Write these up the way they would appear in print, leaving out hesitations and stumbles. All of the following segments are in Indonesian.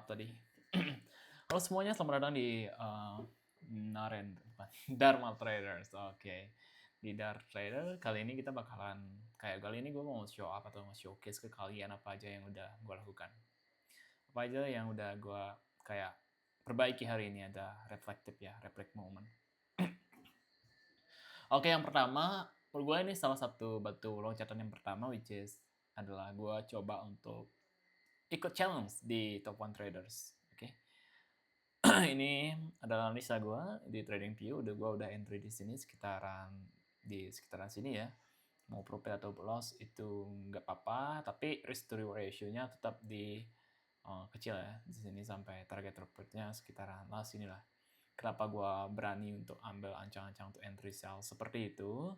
maaf tadi. Halo semuanya, selamat datang di Dharma Traders. Oke, di Dharma Trader kali ini kita bakalan kali ini gue mau show up atau mau showcase ke kalian apa aja yang udah gue lakukan, apa aja yang udah gue kayak perbaiki hari ini. Ada reflect moment. Oke, yang pertama, menurut gue ini salah satu batu loncatan yang pertama, which is adalah gue coba untuk ikut challenge di Top One Traders. Oke. Ini adalah analisa gue di TradingView. Gue udah entry di sini sekitaran sini ya. Mau profit atau loss itu nggak apa-apa, tapi risk to reward ratio-nya tetap di kecil ya. Di sini sampai target profitnya sekitaran sini lah. Kenapa gue berani untuk ambil ancang-ancang untuk entry sell seperti itu?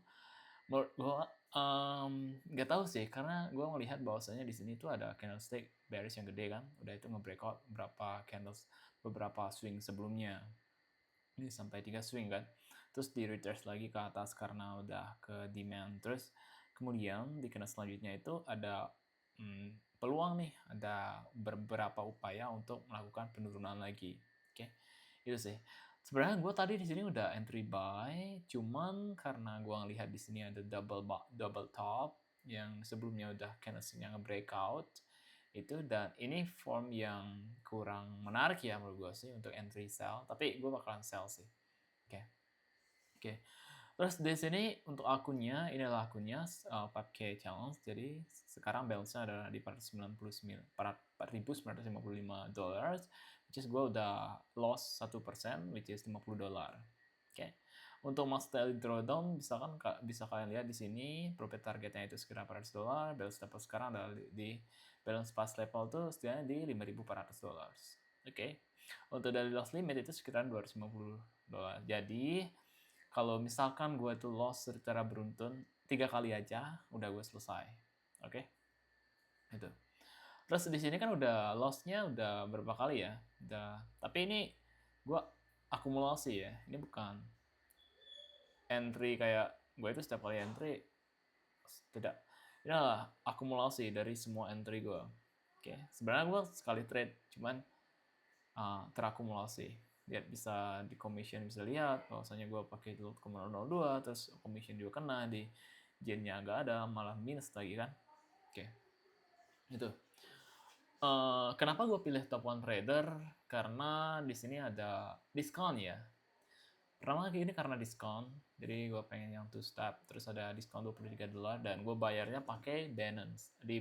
Menurut gue nggak tahu sih, karena gue melihat bahwasanya di sini tuh ada candlestick bearish yang gede kan, udah itu nge-breakout beberapa swing sebelumnya. Ini sampai 3 swing kan, terus di retrace lagi ke atas karena udah ke demand. Terus kemudian di candle selanjutnya itu ada peluang nih, ada beberapa upaya untuk melakukan penurunan lagi. Oke, itu sih. Sebenarnya gue tadi di sini udah entry buy, cuman karena gue ngelihat di sini ada double top yang sebelumnya udah candlestick yang breakout itu, dan ini form yang kurang menarik ya menurut gue sih untuk entry sell, tapi gue bakalan sell sih. Oke. Terus di sini untuk akunnya, inilah akunnya 4K challenge. Jadi sekarang balance-nya adalah di $4.955, which is gue udah loss 1%, which is $50. Oke. Untuk mas daily drawdown, bisa kalian lihat di sini profit targetnya itu sekitar $400, balance level sekarang adalah di balance pass level tuh setidaknya di $5.400. Oke. Untuk daily loss limit itu sekitar $250. Jadi kalau misalkan gue tuh loss secara beruntun 3 kali aja, udah gue selesai. Oke? Itu. Terus di sini kan udah loss-nya udah berapa kali ya? Tapi ini gue akumulasi ya. Ini bukan entry kayak gue itu setiap kali entry. Tidak. Ini adalah akumulasi dari semua entry gue. Oke. Sebenarnya gue sekali trade, cuman terakumulasi. Lihat, bisa di commission, bisa lihat bahwasanya gue pakai 0,002, terus commission juga kena, di gain-nya nggak ada, malah minus lagi kan. Oke, itu. Kenapa gue pilih Top One Trader? Karena di sini ada diskon ya. Pertama ini karena diskon, jadi gue pengen yang two step, terus ada diskon $23, dan gue bayarnya pakai Binance di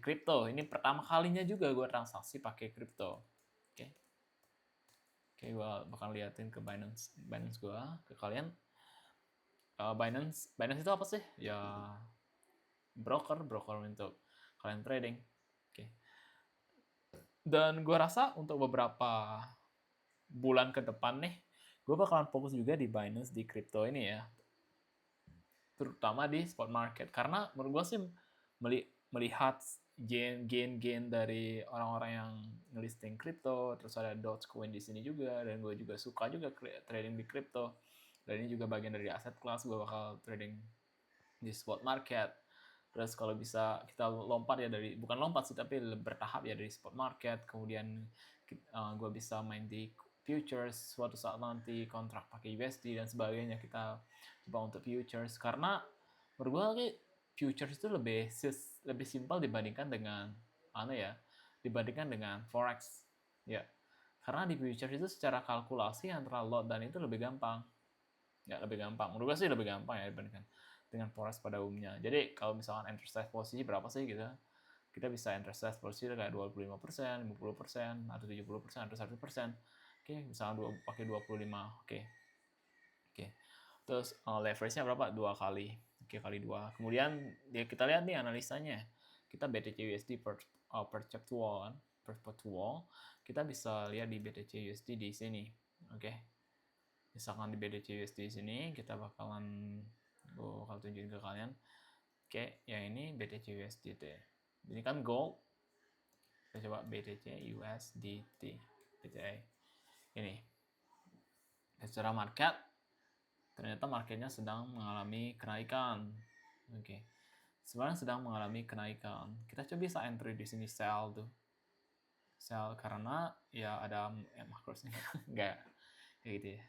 crypto. Ini pertama kalinya juga gue transaksi pakai crypto. Oke. Oke, gue bakal liatin ke Binance gue, ke kalian. Binance itu apa sih? Ya, broker untuk kalian trading. Oke. Dan gue rasa untuk beberapa bulan ke depan nih, gue bakalan fokus juga di Binance di crypto ini ya. Terutama di spot market. Karena menurut gue sih melihat gain dari orang-orang yang ngelisting crypto, terus ada Dogecoin di sini juga, dan gue juga suka juga trading di crypto. Dan ini juga bagian dari aset kelas, gue bakal trading di spot market. Terus kalau bisa kita lompat ya bukan lompat sih, tapi bertahap ya dari spot market, kemudian gue bisa main di futures suatu saat nanti, kontrak pakai USD dan sebagainya, kita coba untuk futures. Karena menurut gue futures itu lebih simpel dibandingkan dengan forex ya. Karena di futures itu secara kalkulasi antara lot dan itu lebih gampang. Menurut gue sih lebih gampang ya dibandingkan dengan forex pada umumnya. Jadi kalau misalkan interest posisi berapa sih gitu, kita bisa interest posisi kayak 25%, 50%, atau 70%, atau 100%. Oke, misalnya pakai 25. Oke. Terus leverage-nya berapa? 2 kali. Oke, kali 2. Kemudian kita lihat nih analisanya. Kita BTC USD perceptual kan, perpetual. Kita bisa lihat di BTC USD di sini. Oke. Misalkan di BTC USD di sini, kita bakal tunjukin ke kalian. Oke, yang ini BTC USDT. Ini kan gold. Kita coba BTC USDT. BTC. Ini. Secara market, ternyata marketnya sedang mengalami kenaikan. Oke. Sebenarnya sedang mengalami kenaikan. Kita coba bisa entry di sini sell tuh. sell karena ya ada makrosnya nggak kayak gitu ya.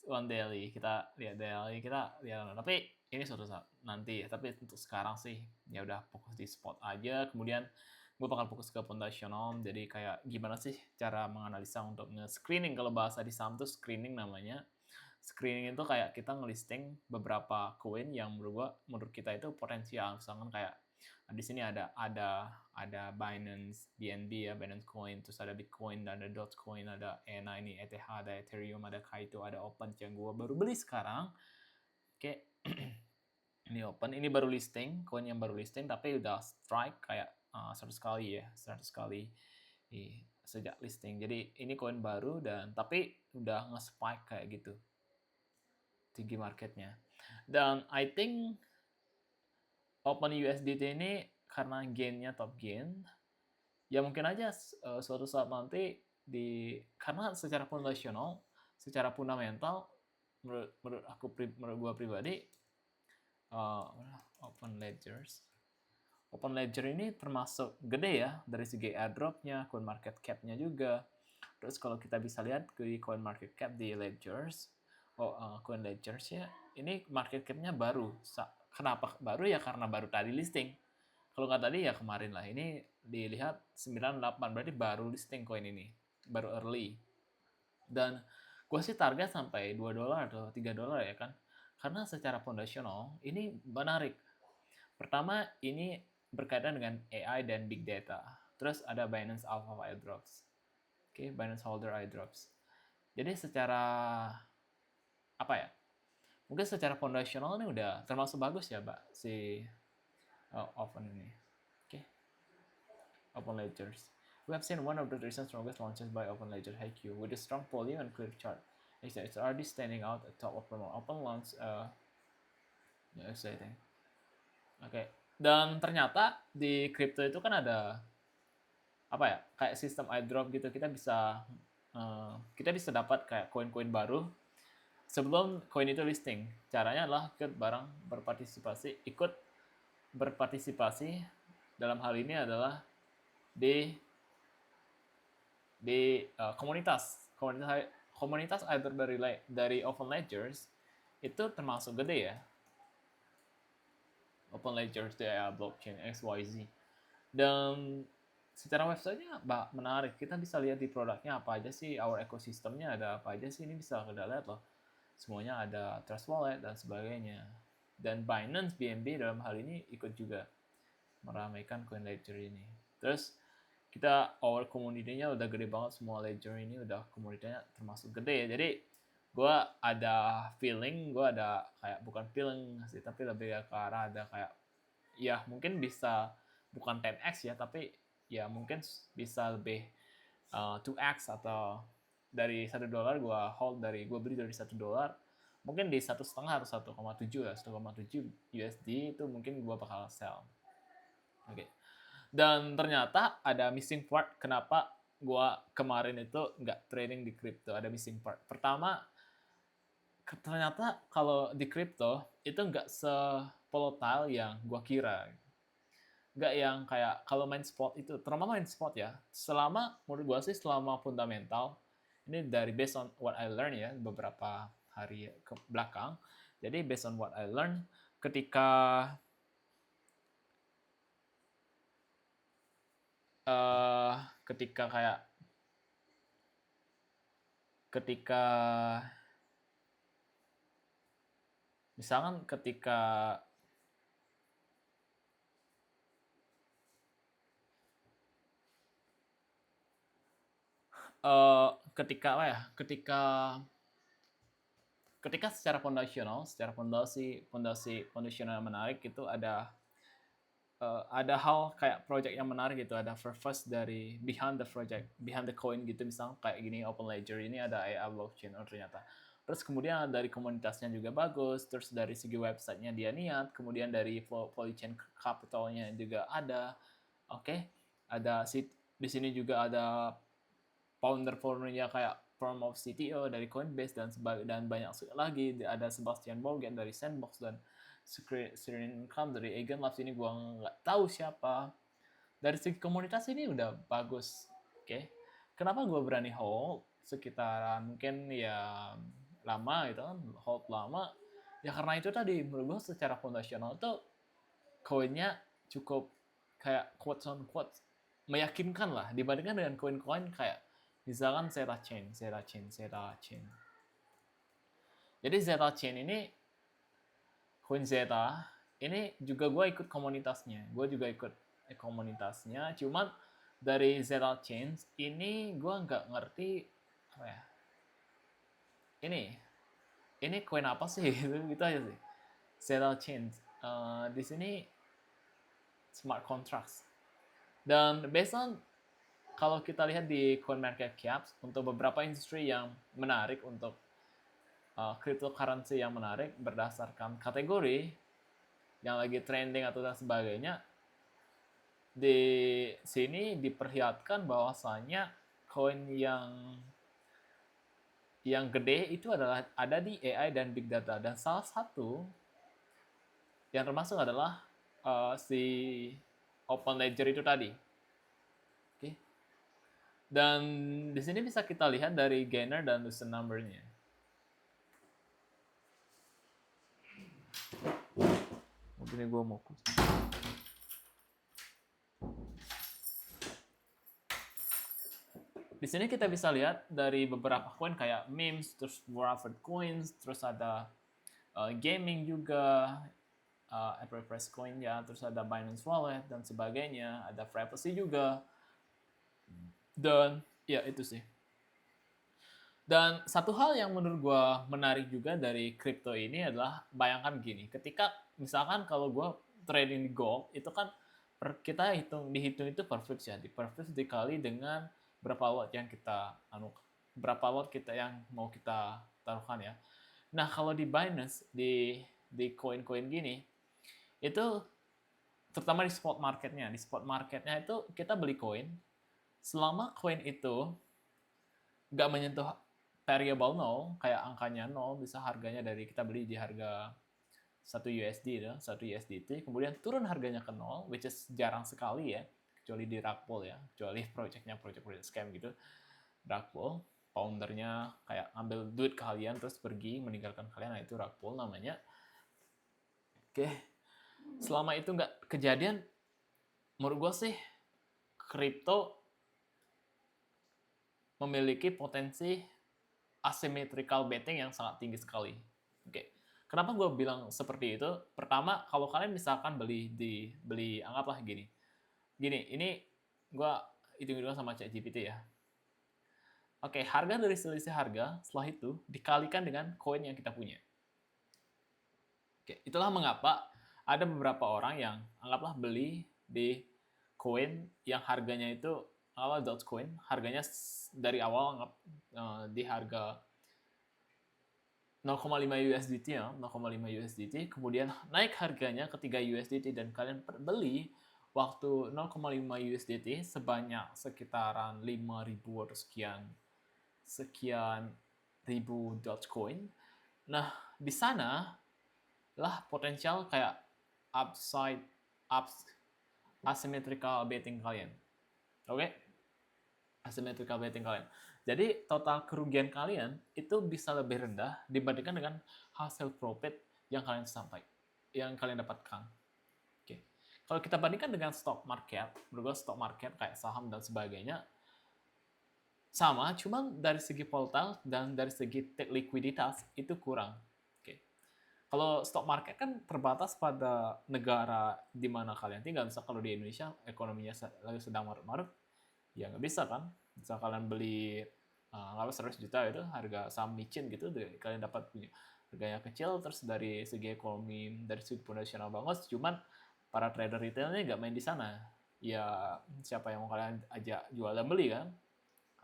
One daily kita lihat tapi ini suatu saat nanti ya, tapi untuk sekarang sih ya udah fokus di spot aja. Kemudian gue bakal fokus ke foundational, jadi kayak gimana sih cara menganalisa untuk nge-screening. Kalau bahasa di saham tuh screening namanya. Screening itu kayak kita ngelisting beberapa koin yang menurut kita itu potensial. Misalkan kayak di sini ada Binance BNB ya, Binance Coin, terus ada Bitcoin, dan ada Dogecoin, ada ENA ini, ETH, ada Ethereum, ada Kaito, ada Open yang gue baru beli sekarang. Oke, ini Open, ini baru listing, koin yang baru listing, tapi udah strike kayak 100 kali ya, 100 kali sejak listing. Jadi ini koin baru dan tapi udah nge-spike kayak gitu, tinggi marketnya. Dan I think Open USDT ini karena gainnya top gain, ya mungkin aja suatu saat nanti karena secara fundamental menurut gua pribadi Open Ledger ini termasuk gede ya dari segi airdropnya, coin market cap-nya juga. Terus kalau kita bisa lihat di coin market cap di Ledgers, coin Ledgers ya, ini market cap-nya baru. Kenapa baru ya? Karena baru tadi listing. Kalau nggak tadi ya kemarin lah. Ini dilihat 98, berarti baru listing coin ini, baru early. Dan gue sih target sampai $2 atau $3 ya kan. Karena secara foundational ini menarik. Pertama, ini berkaitan dengan AI dan big data. Terus ada Binance Alpha airdrops. Oke, Binance Holder airdrops. Jadi secara apa ya? Mungkin secara foundational ini udah termasuk bagus ya, Mbak, si Open ini. Oke. Open Ledgers. We have seen one of the recent strongest launches by Open Ledger HQ with a strong volume and clear chart. It's already standing out at top of promo. Open launch exciting. Oke. Dan ternyata di crypto itu kan ada apa ya, kayak sistem airdrop gitu. Kita bisa dapat kayak koin-koin baru sebelum koin itu listing. Caranya adalah ikut berpartisipasi dalam hal ini adalah di komunitas either dari Open Ledgers itu termasuk gede ya. Open Ledgers DAI blockchain XYZ. Dan secara websitenya menarik. Kita bisa lihat di produknya apa aja sih, our ekosistemnya ada apa aja sih. Ini bisa kita lihat loh. Semuanya ada Trust Wallet dan sebagainya. Dan Binance BNB dalam hal ini ikut juga meramaikan Coin Ledger ini. Terus our community-nya udah gede banget, semua ledger ini udah komunitasnya termasuk gede ya. Jadi gue ada kayak bukan feeling sih, tapi lebih ke arah ada kayak ya mungkin bisa bukan 10x ya, tapi ya mungkin bisa lebih 2x atau dari $1 gue beli dari $1, mungkin di 1,5 harus 1,7 ya, 1,7 USD itu mungkin gue bakal sell. Oke. Dan ternyata ada missing part kenapa gue kemarin itu nggak trading di crypto. Ada missing part. Pertama, ternyata kalau di crypto itu nggak se-volatile yang gue kira. Nggak yang kayak kalau main spot itu, terutama main spot ya, menurut gue sih selama fundamental, ini dari based on what I learn ya, beberapa hari ke belakang. Jadi based on what I learn, ketika misalkan ketika secara fondasi yang menarik itu ada hal kayak project yang menarik gitu, ada purpose dari behind the coin gitu, misalnya kayak gini Open Ledger ini ada AI blockchain ternyata. Terus kemudian dari komunitasnya juga bagus, terus dari segi websitenya dia niat, kemudian dari chain capitalnya juga ada. Oke. Ada di sini juga ada founder-foundernya kayak Form of CTO dari Coinbase dan banyak lagi. Ada Sebastian Borgen dari Sandbox dan Serene Income dari Eigenlabs, ini gue nggak tahu siapa. dari segi komunitas ini udah bagus. Oke. Kenapa gue berani hold sekitaran mungkin ya lama gitu kan, hold lama ya karena itu tadi menurut gue secara fondasional tuh koinnya cukup kayak quotes on quotes meyakinkan lah dibandingkan dengan koin-koin kayak misalkan Zeta Chain. Jadi Zeta Chain ini, koin Zeta ini juga gue ikut komunitasnya. Cuman dari Zeta Chain ini gue nggak ngerti apa ya. Ini koin apa sih? Gitu aja sih. Zeta Chain. Di sini smart contracts. Dan based on kalau kita lihat di CoinMarketCap untuk beberapa industri yang menarik untuk cryptocurrency yang menarik berdasarkan kategori yang lagi trending atau dan sebagainya, di sini diperlihatkan bahwasanya koin yang gede itu adalah ada di AI dan big data, dan salah satu yang termasuk adalah si Open Ledger itu tadi. Oke. Dan di sini bisa kita lihat dari gainer dan loosen number-nya. Mungkin gue mau di sini kita bisa lihat dari beberapa koin kayak memes, terus Warford Coins, terus ada gaming juga, April Press Coin ya, terus ada Binance Wallet dan sebagainya, ada Privacy juga. Dan ya itu sih. Dan satu hal yang menurut gue menarik juga dari crypto ini adalah bayangkan gini, ketika misalkan kalau gue trading di gold itu kan kita dihitung itu per flips ya, per flips dikali dengan berapa lot yang mau kita taruhkan ya. Nah kalau di Binance di koin-koin gini itu terutama di spot marketnya itu kita beli koin selama koin itu nggak menyentuh variable 0 kayak angkanya 0, bisa harganya dari kita beli di harga 1 USDT, kemudian turun harganya ke 0, which is jarang sekali ya, kecuali di rug pull ya, kecuali project scam gitu. Rug pull, foundernya kayak ngambil duit kalian terus pergi meninggalkan kalian, nah itu rug pull namanya. Oke, selama itu nggak kejadian, menurut gue sih kripto memiliki potensi asymmetrical betting yang sangat tinggi sekali. Oke. Kenapa gue bilang seperti itu? Pertama, kalau kalian misalkan beli anggaplah gini. Ini gue hitung-hitungan sama ChatGPT ya. Oke, harga dari selisih harga setelah itu dikalikan dengan koin yang kita punya. Oke, itulah mengapa ada beberapa orang yang anggaplah beli di koin yang harganya itu awal Dogecoin, harganya dari awal di harga 0,5 USDT ya, 0,5 USDT, kemudian naik harganya ke 3 USDT dan kalian beli waktu 0,5 USDT sebanyak sekitaran 5.000 atau sekian ribu Dogecoin. Nah, di sana lah potensial kayak asymmetrical betting kalian. Oke? Asymmetrical betting kalian. Jadi total kerugian kalian itu bisa lebih rendah dibandingkan dengan hasil profit yang kalian dapatkan. Oke. Kalau kita bandingkan dengan stock market, menurut stock market kayak saham dan sebagainya sama, cuma dari segi volatile dan dari segi likuiditas itu kurang. Oke. Kalau stock market kan terbatas pada negara di mana kalian tinggal. Misal kalau di Indonesia ekonominya lagi sedang marut-marut, ya nggak bisa kan. Misal kalian beli 100 juta itu harga saham micin gitu, kalian dapat punya harganya kecil, terus dari segi ekonomi, dari segi fondasional bagus, cuman para trader retailnya nggak main di sana. Ya siapa yang mau kalian ajak jual dan beli kan?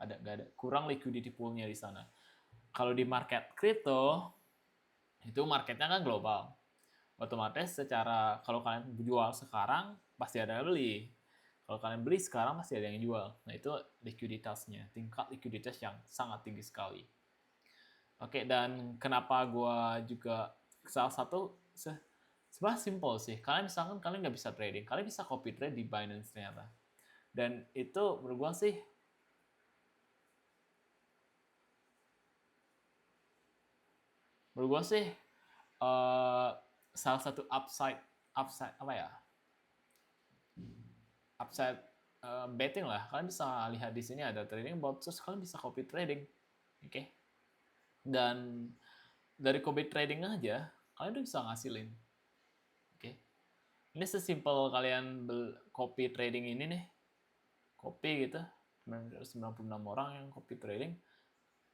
Nggak ada, kurang liquidity pool-nya di sana. Kalau di market crypto, itu marketnya kan global. Otomatis secara kalau kalian jual sekarang, pasti ada yang beli. Kalau kalian beli sekarang pasti ada yang jual. Nah itu likuiditasnya, tingkat likuiditas yang sangat tinggi sekali. Oke, dan kenapa gue juga salah satu sebenarnya simple sih. Kalian misalkan kalian nggak bisa trading, kalian bisa copy trade di Binance ternyata. Dan itu menurut gue sih salah satu upside apa ya, upside betting lah. Kalian bisa lihat di sini ada trading bot, terus kalian bisa copy trading, oke? Dan dari copy trading aja kalian udah bisa ngasilin, oke? Ini sesimpel kalian copy trading ini nih, copy gitu, 96 orang yang copy trading.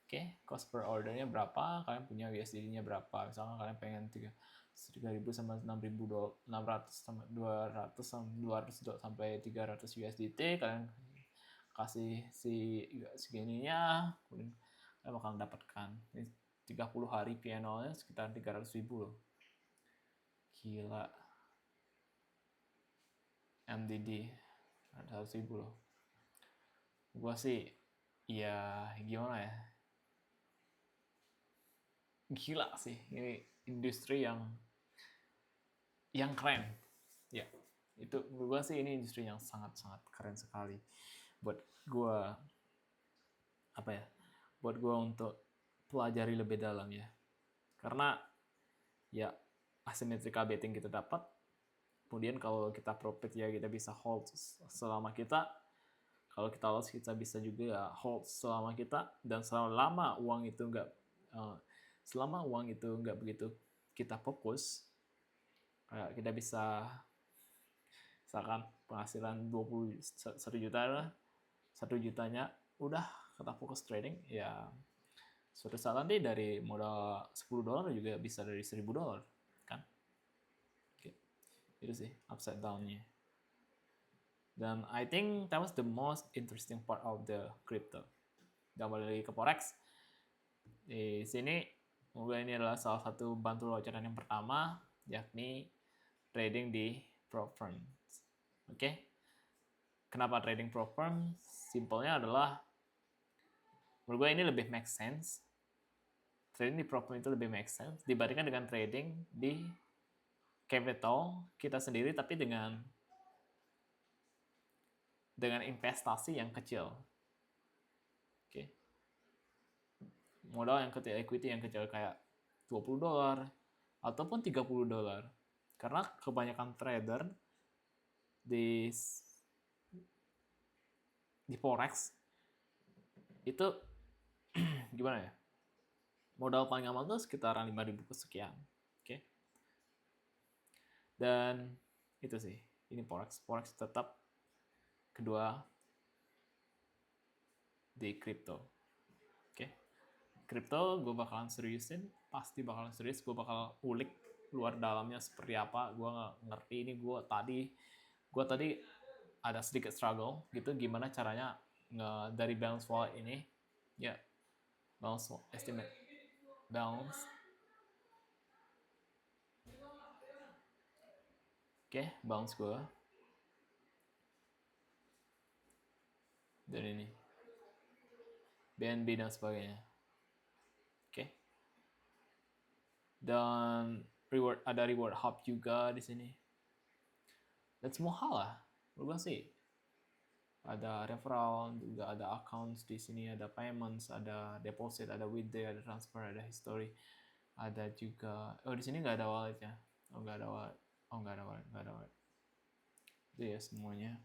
Oke, cost per ordernya berapa? Kalian punya USD-nya berapa? Misalnya kalian pengen 3.000 sama 600 sama 200 sampai 300 USDT, kalian kasih segininya, kemudian kalian bakal dapatkan 30 hari P&L-nya sekitar 300.000 loh. Gila. MDD 100.000 loh. Gua sih ya gimana ya, gila sih, ini industri yang keren ya. Itu menurut gue sih ini industri yang sangat-sangat keren sekali buat gue, apa ya, buat gue untuk pelajari lebih dalam ya. Karena ya asymmetrical betting kita dapat, kemudian kalau kita profit ya kita bisa hold selama kita, kalau kita loss kita bisa juga ya hold selama kita, dan selama uang itu nggak begitu kita fokus, kayak kita bisa misalkan penghasilan 1 juta lah, 1 jutanya udah kita fokus trading ya, suatu saat nanti dari modal $10 juga bisa dari $1.000 kan. Oke. Itu sih upside down-nya. Dan I think that was the most interesting part of the crypto. Dan balik lagi ke Forex, di sini mungkin ini adalah salah satu bantu loncatan yang pertama, yakni trading di prop firm. Oke. Kenapa trading prop firm? Simpelnya adalah menurut gue ini lebih make sense. Trading di prop firm itu lebih make sense dibandingkan dengan trading di capital kita sendiri, tapi dengan investasi yang kecil. Oke. Modal yang kecil, equity yang kecil kayak $20 ataupun $30. Karena kebanyakan trader di Forex itu gimana ya? Modal paling aman tuh sekitaran 5.000 sekian. Oke. Dan itu sih, ini Forex tetap kedua di crypto. Oke. Crypto gue bakalan seriusin, pasti bakalan serius, gue bakal ulik luar dalamnya seperti apa. Gue nggak ngerti ini, gue tadi ada sedikit struggle gitu, gimana caranya dari balance wallet ini ya, balance estimate balance. Oke, balance gue dan ini BNB dan sebagainya. Oke. Dan ada reward hub juga di sini. Dan semua hal lah, menurut gue sih. Ada referral, juga ada accounts di sini, ada payments, ada deposit, ada withdraw, ada transfer, ada history, ada juga di sini nggak ada walletnya. Nggak ada wallet. Itu ya semuanya.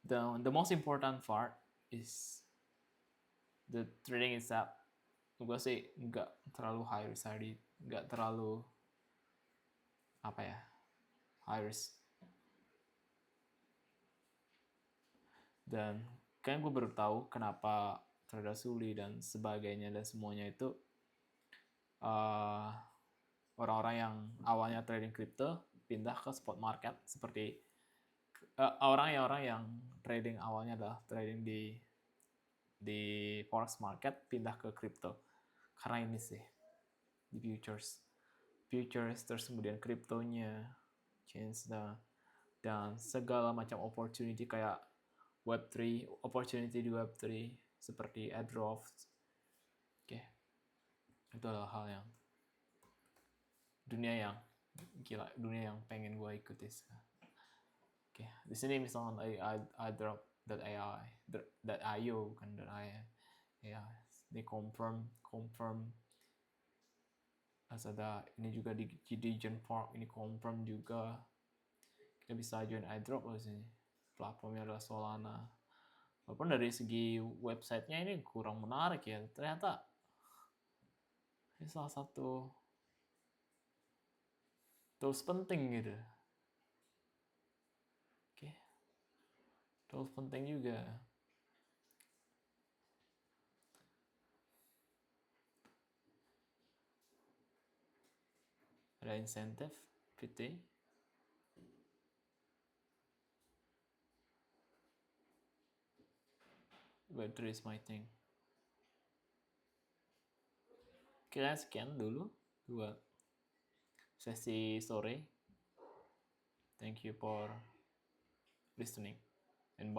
The most important part is the trading itself. Gue sih nggak terlalu high risk, nggak terlalu apa ya, high risk. Dan kayaknya gue baru tahu kenapa trader Suli dan sebagainya dan semuanya itu orang-orang yang awalnya trading crypto pindah ke spot market, seperti orang-orang yang trading awalnya adalah trading di forex market pindah ke crypto karena ini sih, di futures terus kemudian kriptonya change dan segala macam opportunity kayak Web3, opportunity di Web3 seperti airdrop. Oke. Itu adalah hal yang dunia yang gila, dunia yang pengen gue ikuti. Oke, di sini misalkan iDrop.io bukan .ai. Ya, di confirm Lazada, ini juga di Digen Park, ini confirm juga. Kita bisa join iDrop di sini. Platformnya adalah Solana. Walaupun dari segi websitenya ini kurang menarik ya, ternyata ini salah satu tools penting gitu. Oke, tools penting juga. Ada insentif, PT. Web3 is my thing. Kira sekian dulu buat sesi sore. Thank you for listening and bye.